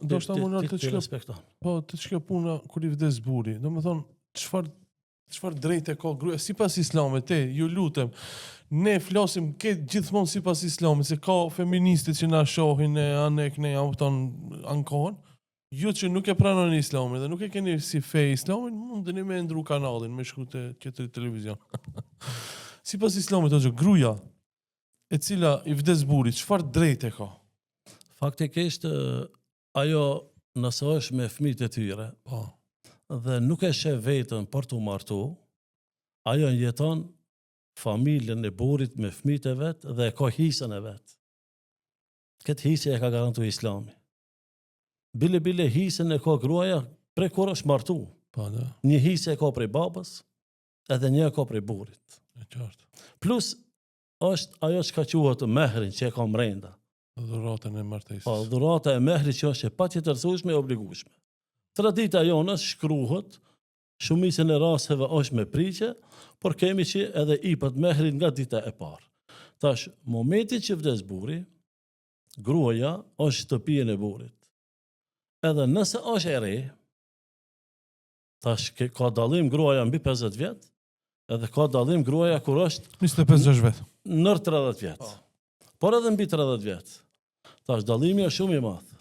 ndoshta munor të çka respekton. po të çka puna kur i vdes burri. Domethënë çfarë drejtë ka gruaja sipas Islamit, ju lutem. Ne flasim gjithmonë sipas Islamit, se ka feministët që na shohin ne anek ne ankohen. Ju që nuk e pranoni Islamin dhe nuk e keni si fe Islamin, mundeni me ndru kanalin, me shku te tjetër televizion. Sipas Islamit, gruaja e cila i vdes burrit, çfarë drejtë ka? Faktikisht ajo nëse është me fëmijët e tyre, Po. dhe nuk e sheh veten për të martu, ajo jeton familjen e burrit me fëmijët e vet dhe e ka hisën e vet. Këtë hisë e ka garantuar Islami. Bile hisën e ka gruaja prej kur është martu. Po, da. Një hisë e ka prej babës, edhe një e ka prej burrit. E qartë. Plus është ajo që ka quhet mehrin që e ka mrenda. Dhuratën e martesës. Po, dhurata e mehrit që është e patjetërsueshme e obligueshme. Tradita jonë shkruhet, shumicën e rasteve është me priqe, por kemi që edhe ipët mehrit nga dita e parë. Tash, momentin që vdes burri, gruaja është shtëpia e burrit. Edhe nëse është e re, tash ka dallim gruaja mbi 50 vjet, edhe ka dallim gruaja kur është 25 vjet. Nër 30 vjet. Por edhe mbi 30 vjet. Tash dallimi është shumë i madh.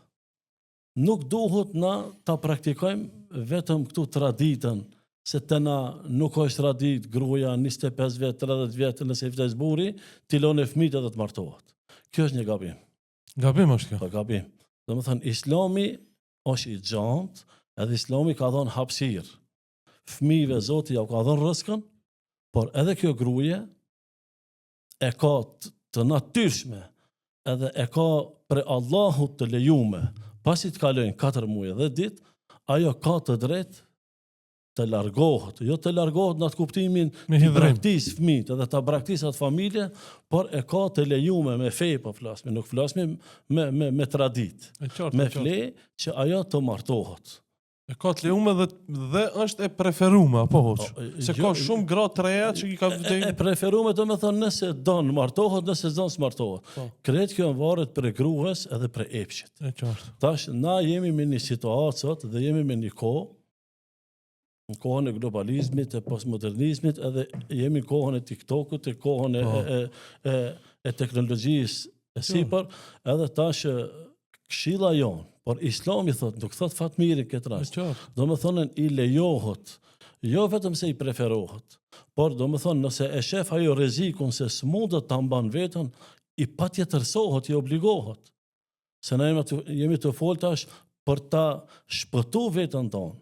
Nuk duhet na ta praktikojmë vetëm këtu traditën, se të na nuk është tradit gruaja 25 vjet, 30 vjet nëse i vdes burri, t'i lënë fëmijët edhe të martohet. Kjo është një gabim. Gabim është kjo. Po gabim. Domethënë Islami është i gjantë, edhe Islami ka dhënë hapësirë. Fëmijëve Zoti ja ka dhënë rrezikun, por edhe kjo gruaje e ka të natyrshme, edhe e ka për Allahut të lejume, pasi të kalojnë 4 muaj dhe ditë, ajo ka të drejtë të largohet, jo të largohet në atë kuptimin të braktis fëmijët edhe të braktis atë familje, por e ka të lejume me fej, po flasme, nuk flasme me tradit. Me fle që ajo të martohet. E ka të lejume dhe është e preferume, apo hoq? Se ka shumë gra të reja që i ka vdekë. E preferume të me thonë nëse donë martohet, nëse donë s'martohet. Kretë kjo në varet për gruas edhe për epshit. Tash, na jemi me një situatë sot dhe jemi me një kohë, në kohën e globalizmit, e postmodernizmit, edhe jemi në kohën e TikTokut, e kohën e teknologjisë e sipër, edhe tash këshilla jonë, por Islami thot, nuk thot fatmiri këtë rast. Do më thonën i lejohet, jo vetëm se i preferohet, por do më thonë nëse e shef ajo rrezikun se s'mundet ta mban veten, i patjetërsohet, i obligohet. Se na jemi të folë tash për ta shpëtu veten tonë,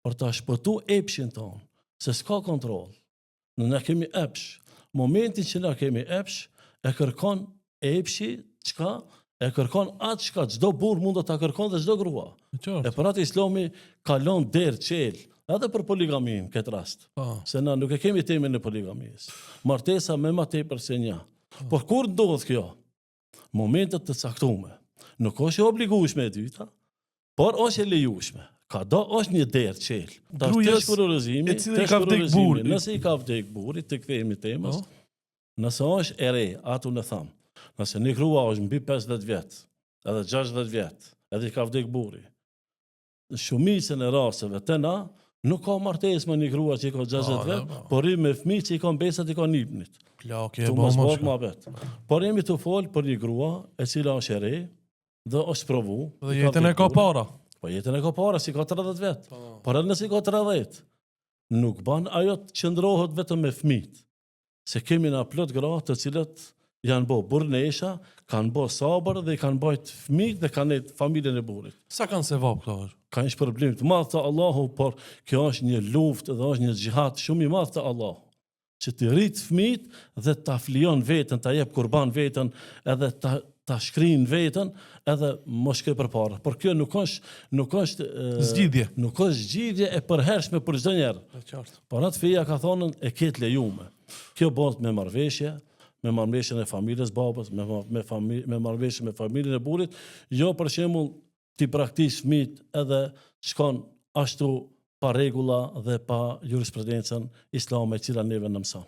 për ta shpëtu epshin tonë, se s'ka kontrol. Ne kemi epsh. Momentin që na kemi epsh, e kërkon epshi, çka? E kërkon atë çka çdo burr mund ta kërkon dhe çdo grua. E për atë Islami kalon derë qel, edhe për poligamin këtë rast. Se na nuk e kemi temën e poligamisë. Martesa me më tepër se një. Por kur ndodh kjo? Momentet të caktuara. Nuk është e obligueshme e dyta, por është e lejueshme. Ka do është një derë qel. Nëse i ka vdek burri, të kthehemi temës. Nëse është e re, atu në tham. Nëse një grua është mbi 50 vjet, edhe 60 vjet, edhe i ka vdek burri. Shumicën e rasteve të na, nuk ka martesë me një grua që i ka 60 vjet, por i me fëmijë që i ka besat i ka nipnit. Por jemi të folë për një grua e cila është e re dhe është provu. Dhe jetën e ka para. Po jetën e ka para, si ka 30 vjet. Por edhe nësi ka 30, nuk ban ajo të qëndrohet vetëm me fëmijët. Se kemi na plot gra të cilët janë bo burnesha, kanë bo sabër dhe i kanë bajt fëmijët dhe kanë familjen e burrit. Sa kanë sevap këto? Ka një problem të madh të Allahu, por kjo është një luftë dhe është një xhihad shumë i madh të Allahu. Që të rrit fëmijët dhe ta flijon veten, ta jep kurban veten, edhe ta shkrin veten, edhe mos shkoj përpara. Por kjo nuk është zgjidhje. Nuk është zgjidhje e përhershme për çdo njerëz. Por atë feja ka thonë e ketë lejume. Kjo bëhet me marrëveshje, me marrëveshjen e familjes babës, me marrëveshjen me familjen e burrit, jo për shembull ti praktikis fëmijët edhe shkon ashtu pa rregulla dhe pa jurisprudencën islame e cila neve na mëson.